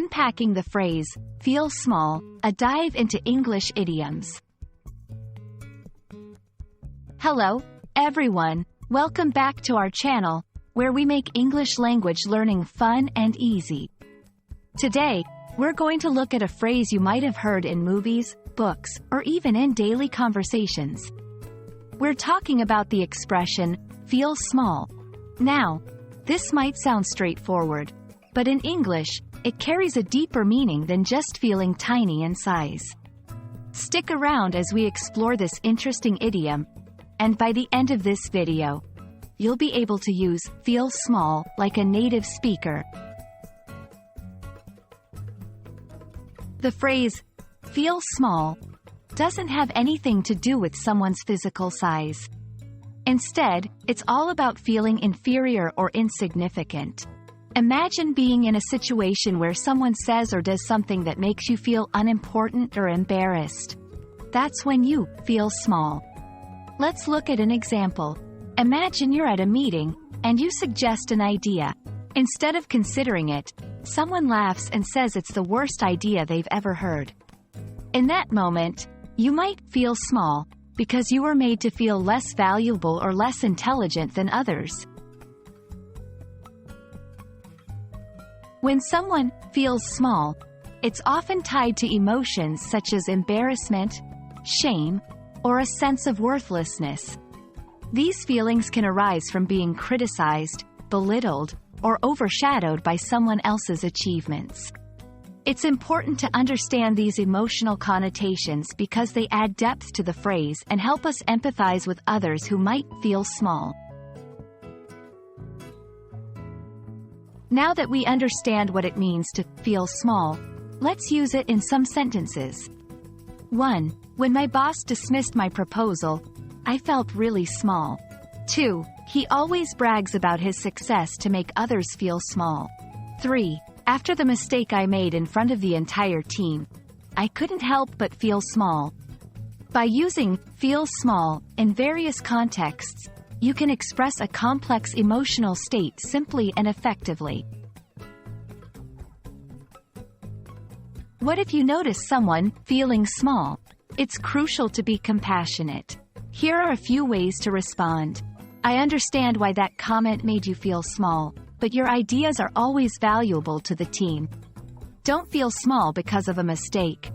Unpacking the phrase, feel small, a dive into English idioms. Hello, everyone. Welcome back to our channel, where we make English language learning fun and easy. Today, we're going to look at a phrase you might have heard in movies, books, or even in daily conversations. We're talking about the expression, feel small. Now, this might sound straightforward, but in English, it carries a deeper meaning than just feeling tiny in size. Stick around as we explore this interesting idiom, and by the end of this video, you'll be able to use feel small like a native speaker. The phrase, feel small, doesn't have anything to do with someone's physical size. Instead, it's all about feeling inferior or insignificant. Imagine being in a situation where someone says or does something that makes you feel unimportant or embarrassed. That's when you feel small. Let's look at an example. Imagine you're at a meeting, and you suggest an idea. Instead of considering it, someone laughs and says it's the worst idea they've ever heard. In that moment, you might feel small, because you were made to feel less valuable or less intelligent than others. When someone feels small, it's often tied to emotions such as embarrassment, shame, or a sense of worthlessness. These feelings can arise from being criticized, belittled, or overshadowed by someone else's achievements. It's important to understand these emotional connotations because they add depth to the phrase and help us empathize with others who might feel small. Now that we understand what it means to feel small, let's use it in some sentences. 1. When my boss dismissed my proposal, I felt really small. 2. He always brags about his success to make others feel small. 3. After the mistake I made in front of the entire team, I couldn't help but feel small. By using feel small in various contexts, you can express a complex emotional state simply and effectively. What if you notice someone feeling small? It's crucial to be compassionate. Here are a few ways to respond. I understand why that comment made you feel small, but your ideas are always valuable to the team. Don't feel small because of a mistake.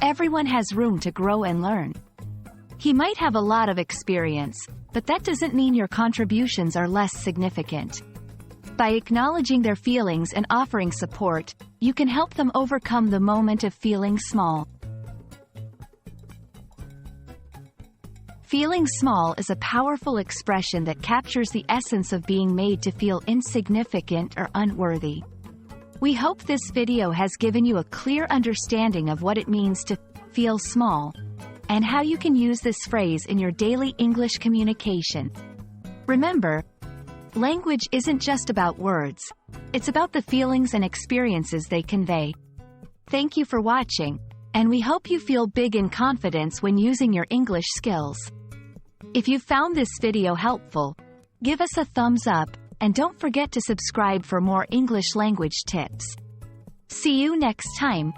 Everyone has room to grow and learn. He might have a lot of experience, but that doesn't mean your contributions are less significant. By acknowledging their feelings and offering support, you can help them overcome the moment of feeling small. Feeling small is a powerful expression that captures the essence of being made to feel insignificant or unworthy. We hope this video has given you a clear understanding of what it means to feel small, and how you can use this phrase in your daily English communication. Remember, language isn't just about words. It's about the feelings and experiences they convey. Thank you for watching, and we hope you feel big in confidence when using your English skills. If you found this video helpful, give us a thumbs up, and don't forget to subscribe for more English language tips. See you next time.